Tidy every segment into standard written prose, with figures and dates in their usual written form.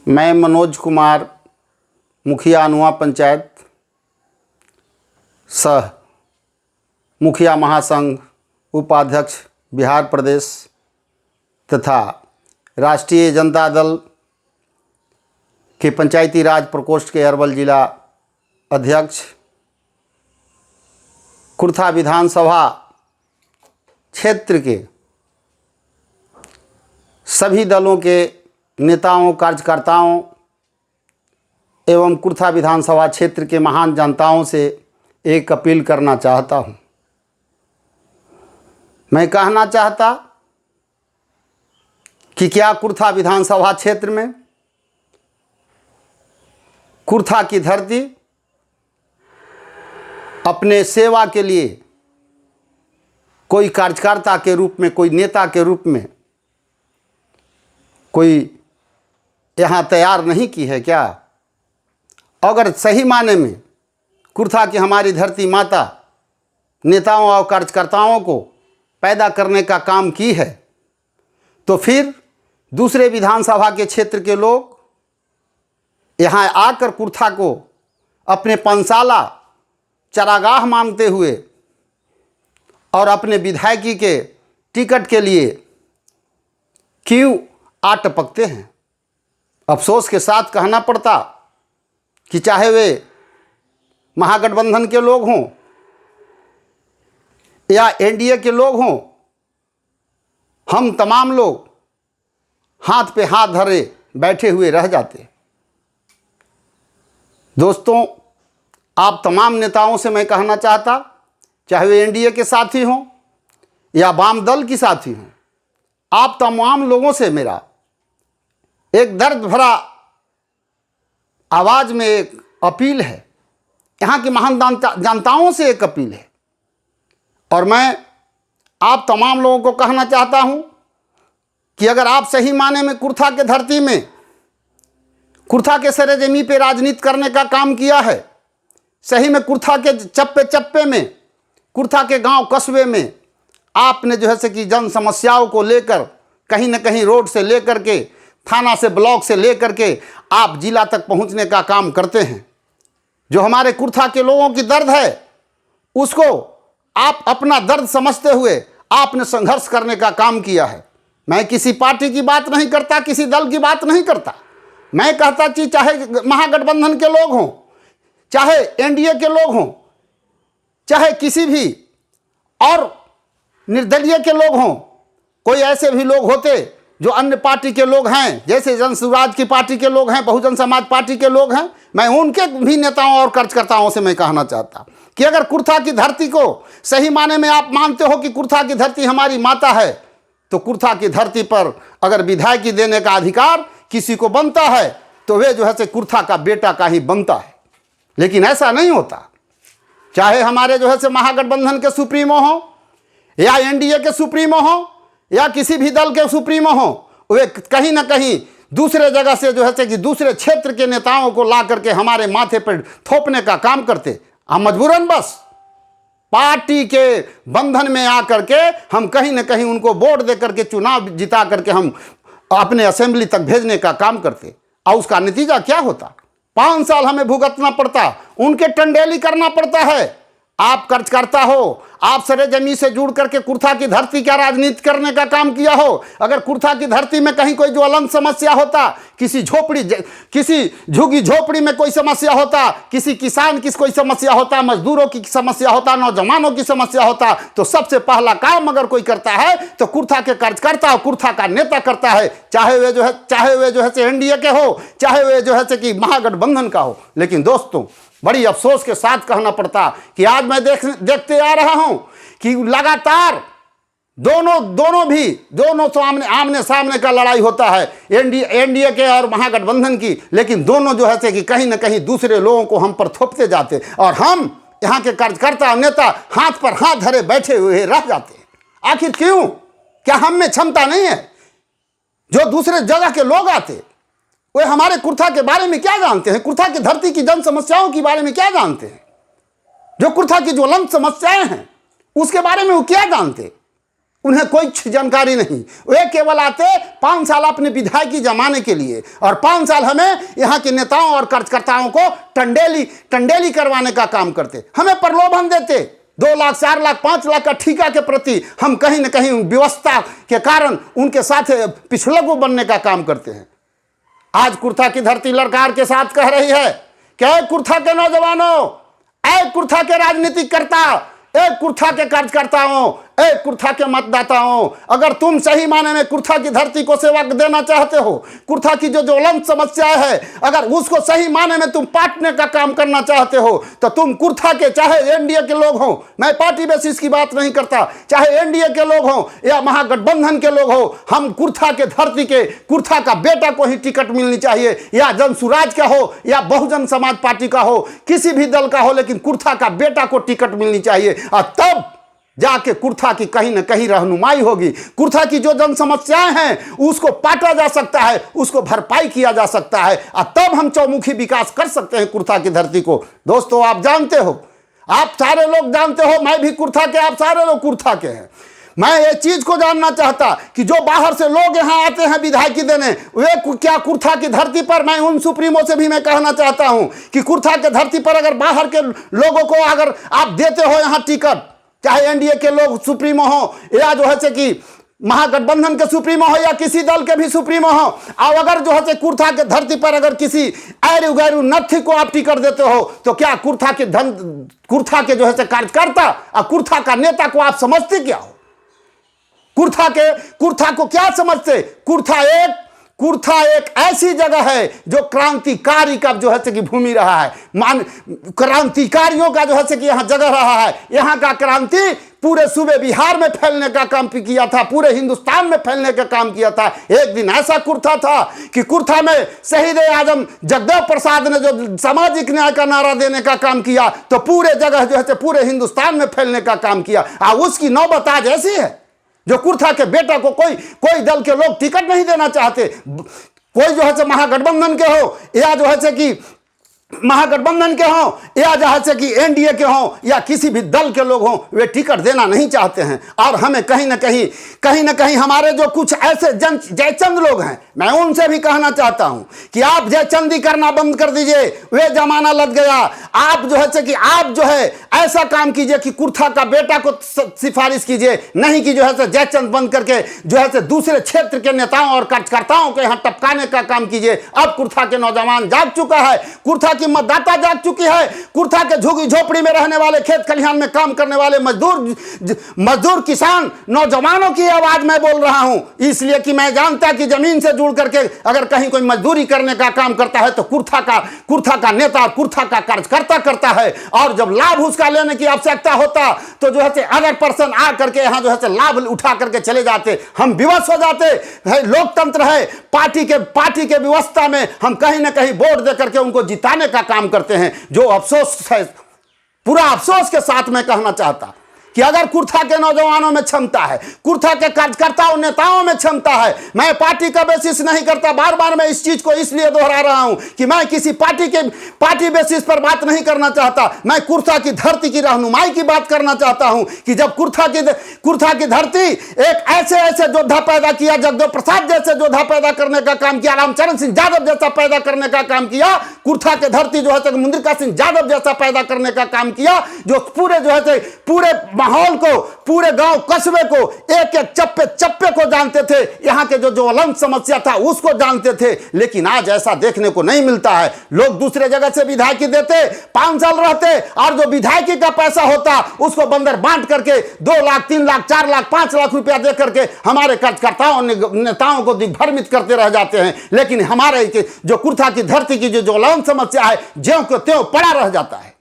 मैं मनोज कुमार, मुखिया अनुआ पंचायत, सह मुखिया महासंघ उपाध्यक्ष बिहार प्रदेश तथा राष्ट्रीय जनता दल के पंचायती राज प्रकोष्ठ के अरवल जिला अध्यक्ष, कुर्था विधानसभा क्षेत्र के सभी दलों के नेताओं, कार्यकर्ताओं एवं कुर्था विधानसभा क्षेत्र के महान जनताओं से एक अपील करना चाहता हूं। मैं कहना चाहता कि क्या कुर्था विधानसभा क्षेत्र में कुर्था की धरती अपने सेवा के लिए कोई कार्यकर्ता के रूप में, कोई नेता के रूप में कोई यहाँ तैयार नहीं की है क्या? अगर सही माने में कुर्था की हमारी धरती माता नेताओं और कार्यकर्ताओं को पैदा करने का काम की है, तो फिर दूसरे विधानसभा के क्षेत्र के लोग यहाँ आकर कुर्था को अपने पंसाला चरागाह मानते हुए और अपने विधायकी के टिकट के लिए क्यों आ टपकते हैं। अफसोस के साथ कहना पड़ता कि चाहे वे महागठबंधन के लोग हों या एनडीए के लोग हों, हम तमाम लोग हाथ पे हाथ धरे बैठे हुए रह जाते। दोस्तों, आप तमाम नेताओं से मैं कहना चाहता, चाहे वे एनडीए के साथी हों या वाम दल की साथी हों, आप तमाम लोगों से मेरा एक दर्द भरा आवाज़ में एक अपील है, यहाँ की महान जनताओं से एक अपील है। और मैं आप तमाम लोगों को कहना चाहता हूँ कि अगर आप सही माने में कुर्था के धरती में, कुर्था के सरजमी पे राजनीति करने का काम किया है, सही में कुर्था के चप्पे चप्पे में, कुर्था के गांव कस्बे में आपने जो है से कि जन समस्याओं को लेकर कहीं न कहीं रोड से लेकर के, थाना से, ब्लॉक से लेकर के आप जिला तक पहुंचने का काम करते हैं। जो हमारे कुर्था के लोगों की दर्द है, उसको आप अपना दर्द समझते हुए आपने संघर्ष करने का काम किया है। मैं किसी पार्टी की बात नहीं करता, किसी दल की बात नहीं करता। मैं कहता कि चाहे महागठबंधन के लोग हों, चाहे एनडीए के लोग हों, चाहे किसी भी और निर्दलीय के लोग हों, कोई ऐसे भी लोग होते जो अन्य पार्टी के लोग हैं, जैसे जन स्वराज की पार्टी के लोग हैं, बहुजन समाज पार्टी के लोग हैं, मैं उनके भी नेताओं और कार्यकर्ताओं से मैं कहना चाहता कि अगर कुर्था की धरती को सही माने में आप मानते हो कि कुर्था की धरती हमारी माता है, तो कुर्था की धरती पर अगर विधायकी देने का अधिकार किसी को बनता है तो वे जो है से कुर्था का बेटा का ही बनता है। लेकिन ऐसा नहीं होता। चाहे हमारे जो है से महागठबंधन के सुप्रीमो हो या एनडीए के सुप्रीमो हो या किसी भी दल के सुप्रीमो हो, वे कहीं ना कहीं दूसरे जगह से जो है कि दूसरे क्षेत्र के नेताओं को ला करके हमारे माथे पर थोपने का काम करते। हम मजबूरन बस पार्टी के बंधन में आकर के हम कहीं ना कहीं उनको वोट दे करके, चुनाव जिता करके हम अपने असेंबली तक भेजने का काम करते। और उसका नतीजा क्या होता? 5 साल हमें भुगतना पड़ता, उनके टंडेली करना पड़ता है। आप कार्यकर्ता हो, आप सरजमी से जुड़ करके कुर्था की धरती का राजनीति करने का काम किया हो। अगर कुर्था की धरती में कहीं कोई ज्वलंत समस्या होता, किसी झुग्गी झोपड़ी में कोई समस्या होता, किसी किसान की कोई समस्या होता, मजदूरों की समस्या होता, नौजवानों की समस्या होता, तो सबसे पहला काम अगर कोई करता है तो कुर्था के कार्यकर्ता और कुर्था का नेता करता है। चाहे वे जो है एनडीए के हो, चाहे वे जो है कि महागठबंधन का हो। लेकिन दोस्तों, बड़ी अफसोस के साथ कहना पड़ता कि आज मैं देखते आ रहा हूं कि लगातार दोनों आमने सामने का लड़ाई होता है, एनडीए के और महागठबंधन की। लेकिन दोनों जो है कि कहीं ना कहीं दूसरे लोगों को हम पर थोपते जाते और हम यहाँ के कार्यकर्ता और नेता हाथ पर हाथ धरे बैठे हुए रह जाते। आखिर क्यों? क्या हम में क्षमता नहीं है? जो दूसरे जगह के लोग आते, वे हमारे कुर्था के बारे में क्या जानते हैं? कुर्था की धरती की जन समस्याओं के बारे में क्या जानते हैं? जो कुर्था की ज्वलंत समस्याएं हैं उसके बारे में वो क्या जानते? उन्हें कोई जानकारी नहीं। वे केवल आते 5 साल अपने विधायकी जमाने के लिए और 5 साल हमें यहाँ के नेताओं और कार्यकर्ताओं को टंडेली करवाने का काम करते, हमें प्रलोभन देते। 2 लाख 4 लाख 5 लाख का ठेका के प्रति हम कहीं न कहीं व्यवस्था के कारण उनके साथ पिछड़ों बनने का काम करते हैं। आज कुर्था की धरती ललकार के साथ कह रही है कि ऐ कुर्था के नौजवानों, ऐ कुर्था के राजनीतिकर्ता, ए कुर्था के कार्यकर्ताओं, ए कुर्था के मतदाताओं, अगर तुम सही माने में कुर्था की धरती को सेवा देना चाहते हो, कुर्था की जो ज्वलंत समस्याएं है अगर उसको सही माने में तुम पाटने का काम करना चाहते हो, तो तुम कुर्था के, चाहे एनडीए के लोग हों, मैं पार्टी बेसिस की बात नहीं करता, चाहे एनडीए के लोग हों या महागठबंधन के लोग हों, हम कुर्था के धरती के, कुर्था का बेटा को ही टिकट मिलनी चाहिए, या जनसुराज का हो या बहुजन समाज पार्टी का हो, किसी भी दल का हो, लेकिन कुर्था का बेटा को टिकट मिलनी चाहिए। और तब जाके कुर्था की कहीं ना कहीं रहनुमाई होगी। कुर्था की जो जन समस्याएं हैं उसको पाटा जा सकता है, उसको भरपाई किया जा सकता है, और तब हम चौमुखी विकास कर सकते हैं कुर्था की धरती को। दोस्तों, आप जानते हो, आप सारे लोग जानते हो, मैं भी कुर्था के, आप सारे लोग कुर्था के हैं। मैं ये चीज को जानना चाहता कि जो बाहर से लोग यहाँ आते हैं विधायकी देने, वे क्या कुर्था की धरती पर, मैं उन सुप्रीमो से भी मैं कहना चाहता हूं कि कुर्था के धरती पर अगर बाहर के लोगों को अगर आप देते हो यहाँ टिकट, चाहे एनडीए के लोग सुप्रीमो हो या जो है से कि महागठबंधन के सुप्रीमो हो या किसी दल के भी सुप्रीमो हो, और अगर जो है से कुर्था के धरती पर अगर किसी ऐरू गैरू नथी को आप टिकट देते हो, तो क्या कुर्था के जो है से कार्यकर्ता और कुर्था का नेता को आप समझते क्या हो? कुर्था को क्या समझते? कुर्था एक ऐसी जगह है जो क्रांतिकारी का जो है कि भूमि रहा है, क्रांतिकारियों का जो है कि यहाँ जगह रहा है। यहाँ का क्रांति पूरे सूबे बिहार में फैलने का काम किया था, पूरे हिंदुस्तान में फैलने का काम किया था। एक दिन ऐसा कुर्था था कि कुर्था में शहीद आजम जगदेव प्रसाद ने जो सामाजिक न्याय का नारा देने का काम किया, तो पूरे जगह जो है पूरे हिंदुस्तान में फैलने का काम किया। और उसकी नौबत आज ऐसी है जो कुर्था के बेटा को कोई दल के लोग टिकट नहीं देना चाहते। कोई जो है महागठबंधन के हो या जो है कि महागठबंधन के हों या जहाँ से कि एनडीए के हों या किसी भी दल के लोग हों, वे टिकट देना नहीं चाहते हैं। और हमें कहीं ना कहीं हमारे जो कुछ ऐसे जयचंद लोग हैं, मैं उनसे भी कहना चाहता हूं कि आप जयचंदी करना बंद कर दीजिए, वे जमाना लग गया। आप जो है कि आप जो है ऐसा काम कीजिए कि कुर्था का बेटा को सिफारिश कीजिए, नहीं कि जो है जयचंद बंद करके जो है दूसरे क्षेत्र के नेताओं और कार्यकर्ताओं को यहाँ टपकाने का काम कीजिए। अब कुर्था के नौजवान जाग चुका है, कुर्था की मतदाता जाग चुकी है, कुर्था के झुग्गी झोपड़ी में रहने वाले, खेत खलिहान में काम करने वाले मजदूर किसान नौजवानों की आवाज मैं बोल रहा हूं, इसलिए कि मैं जानता कि जमीन से जुड़ करके अगर कहीं कोई मजदूरी करने का काम करता है तो कुर्था का नेता और कुर्था का कार्यकर्ता करता है। और जब लाभ उसका लेने की आवश्यकता होता तो जो है अदर पर्सन आ करके यहाँ जो है लाभ उठा करके चले जाते, हम विवश हो जाते है। लोकतंत्र है, पार्टी के व्यवस्था में हम कहीं ना कहीं वोट दे करके उनको जिताने का काम करते हैं। जो अफसोस है, पूरा अफसोस के साथ मैं कहना चाहता कि अगर कुर्था के नौजवानों में क्षमता है, कुर्था के कार्यकर्ताओं नेताओं में क्षमता है, मैं पार्टी का बेसिस नहीं करता, बार बार मैं इस चीज को इसलिए दोहरा रहा हूं कि मैं किसी पार्टी बेसिस पर बात नहीं करना चाहता, मैं कुर्था की धरती की रहनुमाई की बात करना चाहता हूं कि जब कुर्था की धरती एक ऐसे योद्धा पैदा किया, जगदेव प्रसाद जैसे योद्धा पैदा करने का काम किया, रामचरण सिंह यादव जैसा पैदा करने का काम किया, कुर्था के धरती जो है मुंद्रिका सिंह यादव जैसा पैदा करने का काम किया, जो पूरे जो है पूरे माहौल को, पूरे गांव कस्बे को, एक एक चप्पे को जानते थे, यहां के जो ज्वलंत समस्या था उसको जानते थे। लेकिन आज ऐसा देखने को नहीं मिलता है। लोग दूसरे जगह से विधायकी देते, 5 साल रहते और जो विधायकी का पैसा होता उसको बंदर बांट करके 2 लाख 3 लाख 4 लाख 5 लाख रुपया दे करके हमारे कार्यकर्ताओं नेताओं को दिग्भ्रमित करते रह जाते हैं। लेकिन हमारे जो कुर्था की धरती की जो ज्वलंत समस्या है, ज्यों को त्यों पड़ा रह जाता है।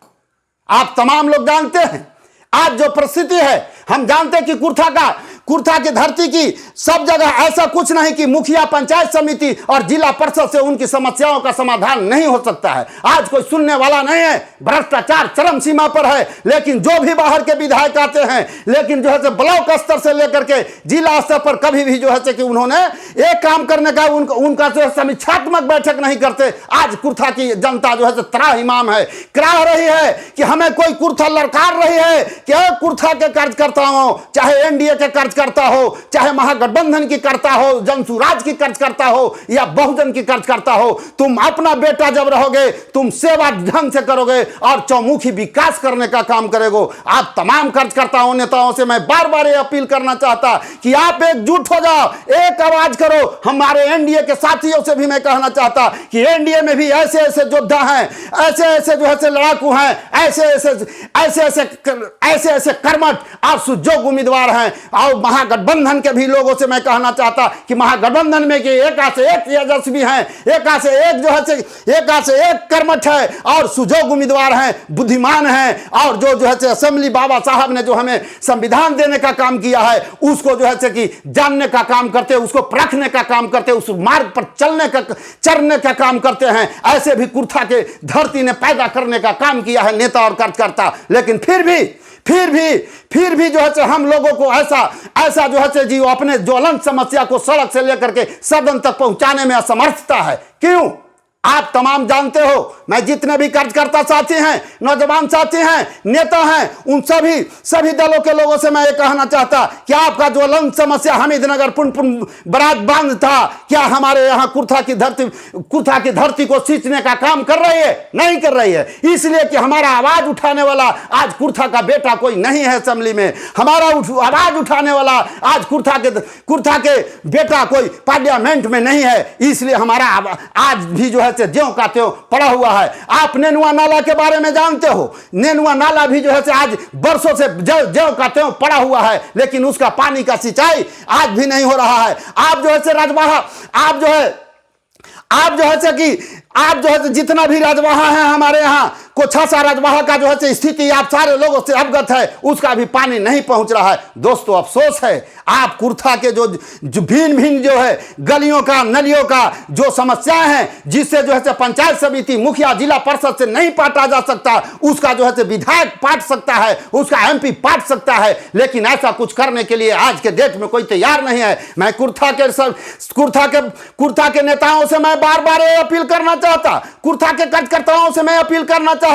आप तमाम लोग जानते हैं आज जो परिस्थिति है, हम जानते हैं कि कुर्था की धरती की सब जगह ऐसा कुछ नहीं कि मुखिया, पंचायत समिति और जिला परिषद से उनकी समस्याओं का समाधान नहीं हो सकता है। आज कोई सुनने वाला नहीं है, भ्रष्टाचार चरम सीमा पर है। लेकिन जो भी बाहर के विधायक आते हैं, लेकिन जो है ब्लॉक स्तर से लेकर के जिला स्तर पर कभी भी जो है कि उन्होंने एक काम करने का उनका जो है समीक्षात्मक बैठक नहीं करते। आज कुर्था की जनता जो है त्राहिमाम है, कराह रही है कि हमें कोई कुर्था लड़कार रही है कि कुर्था के कार्यकर्ताओं, चाहे एनडीए के कार्यकर्ता करता हो, चाहे महागठबंधन की करता हो, जनसुराज की कर्ज करता हो या बहुजन की कर्ज करता हो, तुम अपना बेटा जब रहोगे तुम सेवा ढंग से करोगे और चौमुखी विकास करने का काम करेगो। आप तमाम कर्जकर्ताओं नेताओं से मैं बार बार ये अपील करना चाहता कि आप एकजुट हो जाओ, एक आवाज करो। हमारे एनडीए के साथियों से भी मैं कहना चाहता कि एनडीए में भी ऐसे ऐसे योद्धा हैं, ऐसे ऐसे जो है लड़ाकू हैं, ऐसे ऐसे ऐसे ऐसे ऐसे कर्मठ और सुजोग उम्मीदवार हैं। और महागठबंधन के भी लोगों से मैं कहना चाहता कि महागठबंधन में कि एक से एक तेजस्वी हैं, एक से एक जो है एक से एक कर्मठ है और सुजोग उम्मीदवार हैं, बुद्धिमान हैं और जो है असेंबली बाबा साहब ने जो हमें संविधान देने का काम किया है उसको जो है कि जानने का काम करते, उसको परखने का काम करते, उस मार्ग पर चलने का काम करते हैं। ऐसे भी कुर्था के धरती ने पैदा करने का काम किया है नेता और कार्यकर्ता। लेकिन फिर भी जो है हम लोगों को ऐसा जो है जी अपने ज्वलंत समस्या को सड़क से लेकर के सदन तक पहुंचाने में असमर्थता है। क्यों? आप तमाम जानते हो, मैं जितने भी कार्यकर्ता साथी हैं, नौजवान साथी हैं, नेता हैं, उन सभी दलों के लोगों से मैं ये कहना चाहता कि आपका ज्वलंत समस्या हमीदनगर पुन बराज बांध था, क्या हमारे यहाँ कुर्था की धरती को सींचने का काम कर रही है? नहीं कर रही है। इसलिए कि हमारा आवाज उठाने वाला आज कुर्था का बेटा कोई नहीं है असेंबली में। हमारा आवाज उठाने वाला आज कुर्था के बेटा कोई पार्लियामेंट में नहीं है। इसलिए हमारा आज भी जो है ज्यों का त्यों पड़ा हुआ है। आप नेनुआ नाला के बारे में जानते हो, नेनुआ नाला भी जो है आज बरसों से ज्यों का त्यों पड़ा हुआ है, लेकिन उसका पानी का सिंचाई आज भी नहीं हो रहा है। आप जो है राजवाहा, आप जो है जितना भी राजवाहा है हमारे यहाँ कोछासा राजवाहा का जो है स्थिति आप सारे लोगों से अवगत है, उसका भी पानी नहीं पहुंच रहा है। दोस्तों अफसोस है, आप कुर्था के जो भिन्न जो है गलियों का नलियों का जो समस्याएं हैं, जिससे जो है पंचायत समिति मुखिया जिला परिषद से नहीं पाटा जा सकता, उसका जो है विधायक पाट सकता है, उसका एमपी पाट सकता है, लेकिन ऐसा कुछ करने के लिए आज के डेट में कोई तैयार नहीं है। मैं कुर्था के नेताओं से मैं बार बार अपील करना चाहता, कुर्था के कार्यकर्ताओं से मैं अपील करना चाहता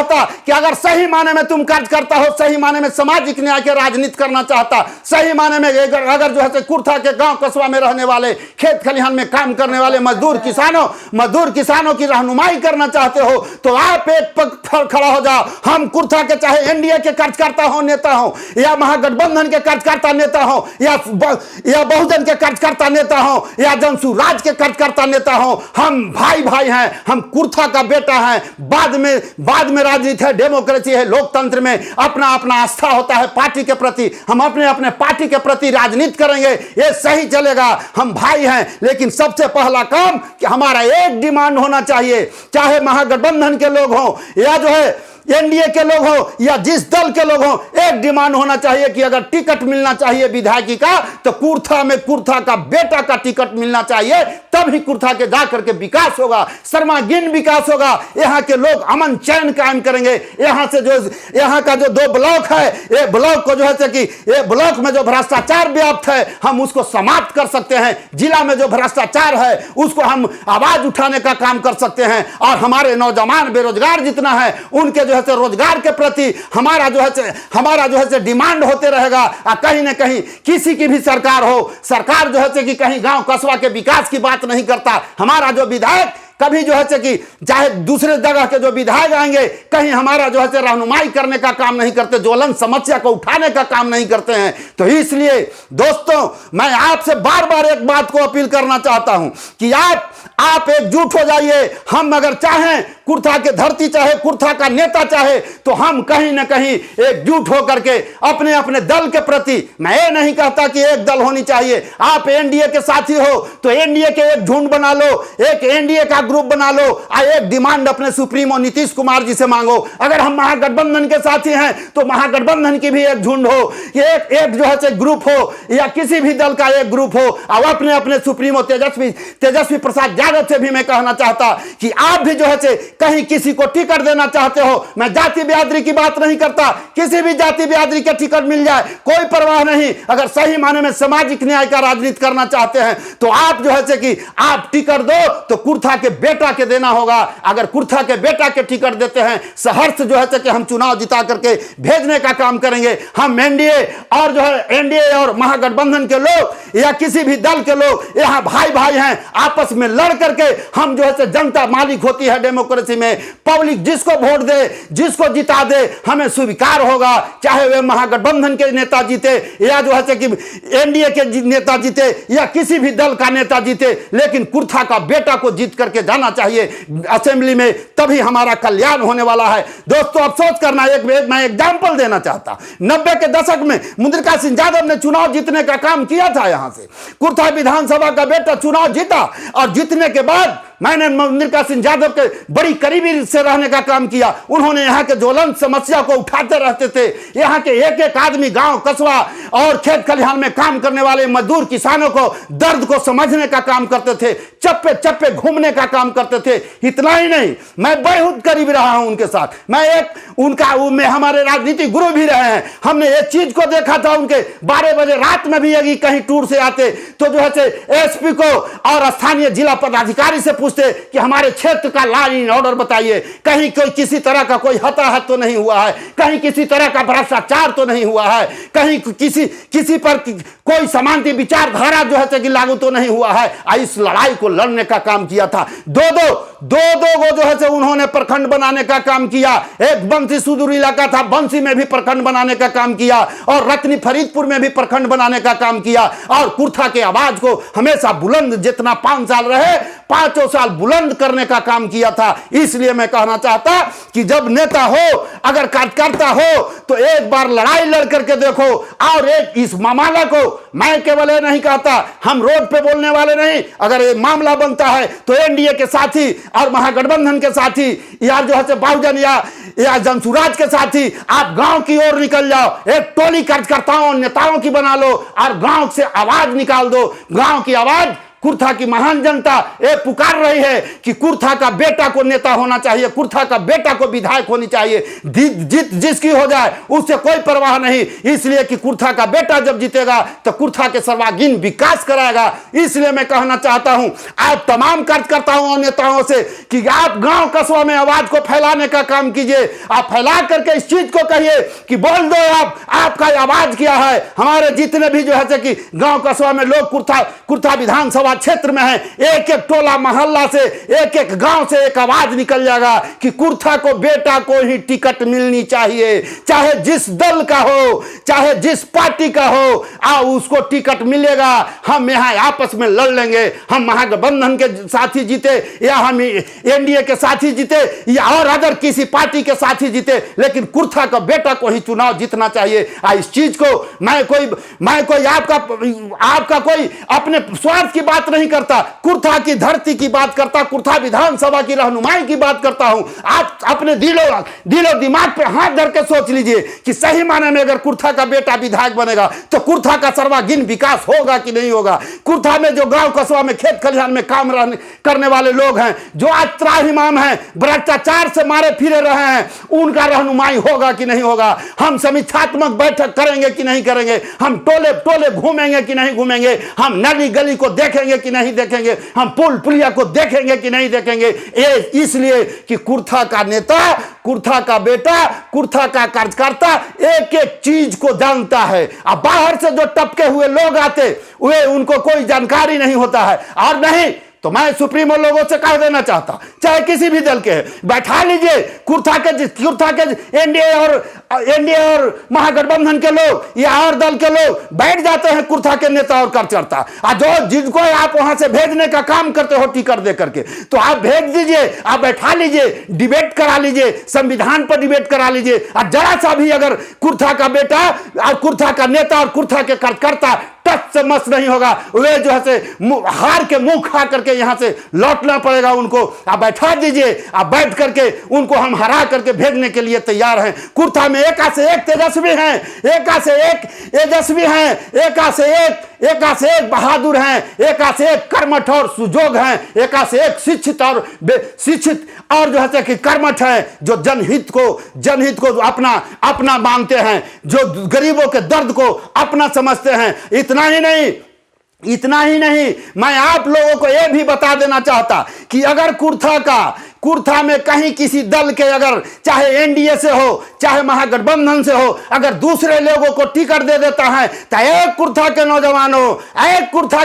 कि अगर सही माने में तुम कार्यकर्ता हो, सही माने में सामाजिक न्याय के राजनीति करना चाहता, सही माने में अगर जो है कुर्था के गांव कस्बा में रहने वाले, खेत खलिहान में काम करने वाले मजदूर किसानों की रहनुमाई करना चाहते हो, तो आप एक पग खड़ा हो जाओ। हम कुर्था के चाहे एनडीए के कार्यकर्ता हो, नेता हो, या महागठबंधन के कार्यकर्ता नेता हो, या बहुजन के कार्यकर्ता नेता हो, या जनसुराज के कार्यकर्ता नेता हो, हम भाई हैं, हम कुर्था का बेटा है। बाद में राजनीति है, डेमोक्रेसी है, लोकतंत्र में अपना आस्था होता है पार्टी के प्रति। हम अपने पार्टी के प्रति राजनीति करेंगे, ये सही चलेगा। हम भाई हैं, लेकिन सबसे पहला काम कि हमारा एक डिमांड होना चाहिए, चाहे महागठबंधन के लोग हों या जो है एनडीए के लोग हो या जिस दल के लोग हो, एक डिमांड होना चाहिए कि अगर टिकट मिलना चाहिए विधायकी का, तो कुर्था का बेटा का टिकट मिलना चाहिए, तभी कुर्था के जाकर के विकास होगा, सर्वांगीण विकास होगा। यहाँ के लोग अमन चैन कायम करेंगे। यहाँ का जो 2 ब्लॉक है, ये ब्लॉक को जो है कि ये ब्लॉक में जो भ्रष्टाचार व्याप्त है हम उसको समाप्त कर सकते हैं। जिला में जो भ्रष्टाचार है उसको हम आवाज उठाने का काम कर सकते हैं। और हमारे नौजवान बेरोजगार जितना है उनके जो है रोजगार के प्रति हमारा जो है डिमांड होते रहेगा। कहीं ना कहीं किसी की भी सरकार जो है कि कहीं गांव कस्बा के विकास की बात नहीं करता। हमारा जो विधायक कभी जो है कि चाहे दूसरे जगह के जो विधायक आएंगे, कहीं हमारा जो है रहनुमाई करने का काम नहीं करते, ज्वलंत समस्या को उठाने का काम नहीं करते हैं। तो इसलिए दोस्तों मैं आपसे बार बार एक बात को अपील करना चाहता हूं कि आप एकजुट हो जाइए। हम अगर चाहें, कुर्था के धरती चाहे, कुर्था का नेता चाहे, तो हम कहीं ना कहीं एकजुट होकर के अपने दल के प्रति, मैं ये नहीं कहता कि एक दल होनी चाहिए। आप एनडीए के साथी हो तो एनडीए के एक झुंड बना लो, एक एनडीए का ग्रुप बना लो, एक डिमांड अपने सुप्रीमो नीतीश कुमार जी से मांगो। अगर हम महागठबंधन के साथी हैं तो महागठबंधन की भी एक झुंड हो, एक जो है ग्रुप हो, या किसी भी दल का एक ग्रुप हो। और अपने सुप्रीमो तेजस्वी प्रसाद यादव से भी मैं कहना चाहता कि आप भी जो है कहीं किसी को टिकट देना चाहते हो, मैं जाति बिरादरी की बात नहीं करता, किसी भी जाति बिरादरी के टिकट मिल जाए कोई परवाह नहीं। अगर सही माने में सामाजिक न्याय का राजनीति करना चाहते हैं तो आप जो है कि आप टिकट दो तो कुर्था के बेटा के देना होगा। अगर कुर्था के बेटा के टिकट देते हैं, सहर्ष जो है कि हम चुनाव जिता करके भेजने का काम करेंगे। हम एनडीए और जो है एनडीए और महागठबंधन के लोग या किसी भी दल के लोग यहां भाई भाई हैं, आपस में लड़ करके हम जो है जनता मालिक होती है डेमोक्रेसी में। पब्लिक जिसको वोट दे, जिसको जिता दे, हमें स्वीकार होगा, चाहे वे महागठबंधन के नेता जीते या जो है कि एनडीए के नेता जीते या किसी भी दल का नेता जीते, लेकिन कुर्था का बेटा को जीत करके जाना चाहिए असेंबली में, तभी हमारा कल्याण होने वाला है। दोस्तों अफसोस करना, मैं एग्जांपल देना चाहता, 90 के दशक में मुद्रिका सिंह यादव ने चुनाव जीतने का काम किया था। यहां से कुर्था विधानसभा का बेटा चुनाव जीता और जीतने के बाद मैंने मुद्रिका सिंह यादव के बड़ी करीबी से रहने का काम किया। उन्होंने यहाँ के ज्वलंत समस्या को उठाते रहते थे। यहाँ के एक एक आदमी गांव कस्बा और खेत खलिहान में काम करने वाले मजदूर किसानों को दर्द को समझने का काम करते थे, चप्पे चप्पे घूमने का काम करते थे। इतना ही नहीं, मैं बहुत करीब रहा हूं उनके साथ। मैं एक उनका में हमारे राजनीतिक गुरु भी रहे हैं। हमने एक चीज को देखा था, उनके 12 बजे रात में भी यदि कहीं टूर से आते तो जो है एसपी को और स्थानीय जिला पदाधिकारी से पूछते कि हमारे क्षेत्र का लॉ एंड ऑर्डर बताइए, कहीं कोई किसी तरह का कोई हताहत तो नहीं हुआ है, कहीं किसी तरह का भ्रष्टाचार तो नहीं हुआ है, कहीं किसी पर कोई समांति विचारधारा जो है कि लागू तो नहीं हुआ है। इस लड़ाई को लड़ने का काम किया था। दो गो जो है उन्होंने प्रखंड बनाने का काम किया। एक बंसी सुदूर इलाका था, बंसी में भी प्रखंड बनाने का काम किया और रतनी फरीदपुर में भी प्रखंड बनाने का काम किया और कुर्था के आवाज को हमेशा बुलंद, जितना 5 साल रहे 5 साल बुलंद करने का काम किया था। इसलिए मैं कहना चाहता कि जब नेता हो, अगर कार्यकर्ता हो तो एक बार लड़ाई लड़ करके देखो। और एक इस मामला को मैं केवल ये नहीं कहता, हम रोड पे बोलने वाले नहीं, अगर ये मामला बनता है तो एनडीए के साथी और महागठबंधन के साथी या जो है बहुजन या जनसुराज के साथी आप गांव की ओर निकल जाओ, एक टोली कार्यकर्ताओं नेताओं की बना लो और गांव से आवाज निकाल दो। गांव की आवाज कुर्था की महान जनता ये पुकार रही है कि कुर्था का बेटा को नेता होना चाहिए, कुर्था का बेटा को विधायक होनी चाहिए। जीत जिसकी हो जाए उससे कोई परवाह नहीं, इसलिए कि कुर्था का बेटा जब जीतेगा तो कुर्था के सर्वांगीण विकास कराएगा। इसलिए मैं कहना चाहता हूं आप तमाम कार्यकर्ताओं और नेताओं से कि आप गांव कस्बा में आवाज को फैलाने का काम कीजिए। आप फैला करके इस चीज को कहिए कि बोल दो आपका आवाज क्या है। हमारे जितने भी जो है कि गांव कस्बा में लोग कुर्था विधानसभा क्षेत्र में है, एक एक टोला मोहल्ला से एक एक गांव से एक आवाज निकल जाएगा कि कुर्था को बेटा को ही टिकट मिलनी चाहिए, चाहे जिस दल का हो, चाहे जिस पार्टी का हो, आओ उसको टिकट मिलेगा। हम यहां आपस में लड़ लेंगे, हम महागठबंधन के साथी जीते या हम एनडीए के साथी जीते या और अदर किसी पार्टी के साथी जीते, लेकिन कुर्था का बेटा को ही चुनाव जीतना चाहिए। इस चीज को मैं कोई आपका कोई अपने स्वार्थ की बात नहीं करता, कुर्था की धरती की बात करता, कुर्था विधानसभा की रहनुमाई की बात करता हूं। आप अपने दिलो दिमाग पे हाथ धर के सोच लीजिए कि सही माने में अगर कुर्था का बेटा विधायक बनेगा तो कुर्था का सर्वांगीण विकास होगा कि नहीं होगा। कुर्था में जो गांव कस्बा में खेत खलिहान में काम करने वाले लोग हैं, जो आज त्राहिमाम हैं, भ्रष्टाचार से मारे फिरे रहे हैं, उनका रहनुमाई होगा कि नहीं होगा। हम समीक्षात्मक बैठक करेंगे कि नहीं करेंगे, हम टोले टोले घूमेंगे कि नहीं घूमेंगे, हम नली गली को देखेंगे कि नहीं देखेंगे, हम पुल पुलिया को देखेंगे कि नहीं देखेंगे। इसलिए कि कुर्था का नेता, कुर्था का बेटा, कुर्था का कार्यकर्ता एक एक चीज को जानता है। अब बाहर से जो टपके हुए लोग आते वे उनको कोई जानकारी नहीं होता है। और नहीं तो मैं सुप्रीमो लोगों से कह देना चाहता, चाहे किसी भी दल के है, बैठा लीजिए कुर्था के एनडीए और महागठबंधन के लोग या और दल के लोग बैठ जाते हैं कुर्था के नेता और कार्यकर्ता, जो जिनको आप वहां से भेजने का काम करते हो टिकट दे करके, तो आप भेज दीजिए, आप बैठा लीजिए, डिबेट करा लीजिए, संविधान पर डिबेट करा लीजिए। और जरा सा भी अगर कुर्था का बेटा और कुर्था का नेता और कुर्था के कार्यकर्ता मस्त से मस्त नहीं होगा, वे जो है से हार के मुंह खा करके यहां से लौटना पड़ेगा उनको। आप बैठा दीजिए, आप बैठ करके उनको हम हरा करके भेजने के लिए तैयार हैं। कुर्था में एका से एक तेजस्वी हैं, एका से एक तेजस्वी हैं, एका से एक बहादुर हैं, एका से एक कर्मठ और सुजोग हैं, एका से एक शिक्षित और जो है कि कर्मठ है, जो जनहित को अपना मानते हैं, जो गरीबों के दर्द को अपना समझते हैं। इतना ही नहीं, मैं आप लोगों को यह भी बता देना चाहता कि अगर कुर्था में कहीं किसी दल के, अगर चाहे एनडीए से हो चाहे महागठबंधन से हो, अगर दूसरे लोगों को टिकट दे देता है तो एक कुर्था के नौजवानों, एक कुर्था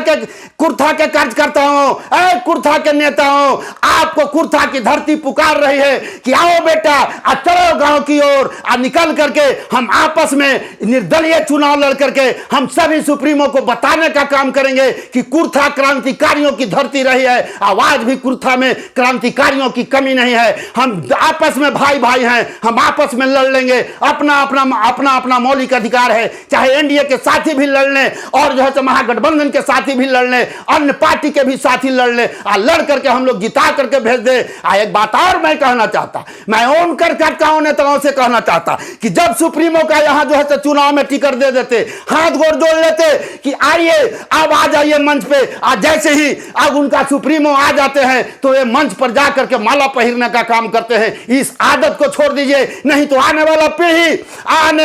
के कार्यकर्ताओं, एक कुर्था के नेताओं, आपको कुर्था की धरती पुकार रही है कि आओ बेटा, चलो गांव की ओर, निकल करके हम आपस में निर्दलीय चुनाव लड़ करके हम सभी सुप्रीमो को बताने का काम करेंगे कि कुर्था क्रांतिकारियों की धरती रही है। आवाज भी कुर्था में क्रांतिकारियों की कमी नहीं है। हम आपस में भाई हैं, हम आपस में लड़ लेंगे। अपना मौलिक अधिकार है, चाहे एनडीए के साथी भी लड़ लें और जो है महागठबंधन के साथी भी लड़ लें, अन्य पार्टी के भी साथी लड़ लें, लड़ करके हम लोग जिता करके भेज दे। एक बात और मैं कहना चाहता, मैं ओन कार्यकर्ताओं नेताओं से कहना चाहता कि जब सुप्रीमो का यहां जो है चुनाव में टिकट दे देते, हाथ गोड़ जोड़ लेते कि आइए अब आ जाइए मंच पे, आज जैसे ही अब उनका सुप्रीमो आ जाते हैं तो ये मंच पर जाकर के माला पहिरने का काम करते हैं। इस आदत को छोड़ दीजिए, नहीं तो आने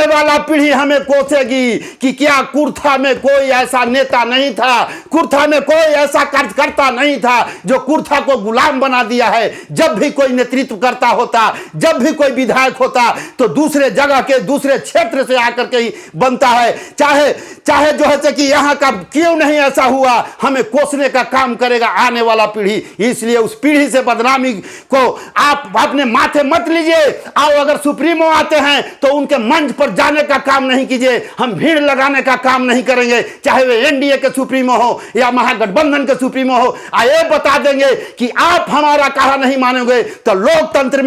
वाला पीढ़ी हमें कोसेगी कि क्या कुर्था में कोई ऐसा नेता नहीं था, कुर्था में कोई ऐसा कार्यकर्ता नहीं था जो कुर्था को गुलाम बना दिया है। जब भी कोई नेतृत्व करता होता, जब भी कोई विधायक होता तो दूसरे जगह के दूसरे क्षेत्र से आकर के ही बनता है। चाहे जो है कि यहाँ का क्यों नहीं ऐसा हुआ, हमें कोसने का काम करेगा आने वाला पीढ़ी। इसलिए उस पीढ़ी से बदनामी को आप अपने माथे मत लीजिए। आओ, अगर सुप्रीमो आते हैं तो उनके मंच पर जाने का काम नहीं कीजिए, हम भीड़ लगाने का काम नहीं करेंगे, चाहे वे एनडीए के सुप्रीमो हो या महागठबंधन के सुप्रीमो हो। ये बता देंगे कि आप हमारा कहा नहीं मानोगे तो लोकतंत्र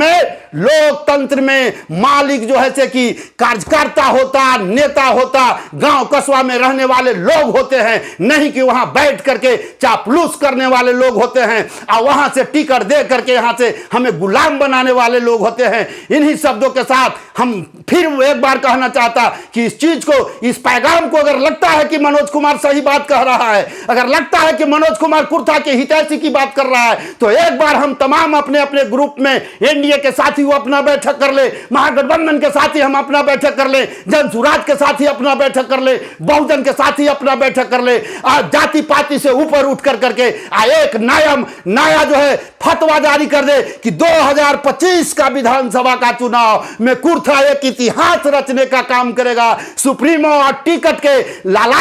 में मालिक जो है कि कार्यकर्ता होता, नेता होता, गांव कस्बा में रहने वाले लोग होते हैं, नहीं कि वहां बैठ करके चापलूस करने वाले लोग होते हैं और वहां से टिकट दे करके यहां से हमें गुलाम बनाने वाले लोग होते हैं। इन्हीं शब्दों के साथ हम फिर एक बार कहना चाहता कि इस चीज को, इस पैगाम को, अगर लगता है कि मनोज कुमार सही बात कह रहा है, अगर लगता है कि मनोज कुमार कुर्था के हितैषी की बात कर रहा है, तो एक बार हम तमाम अपने अपने ग्रुप में, एनडीए के साथी वो अपना बैठक कर ले, महागठबंधन के साथी हम अपना बैठक कर ले, जन सुराज के साथी अपना बैठक कर ले, बहुजन के साथी अपना बैठक कर ले, जाति पाति से ऊपर उठ करके एक नया जो है फतवा जारी कर दे कि 2025 का विधानसभा का चुनाव में कुर्था एक इतिहास रचने का काम करेगा। सुप्रीमो और टिकट के लाला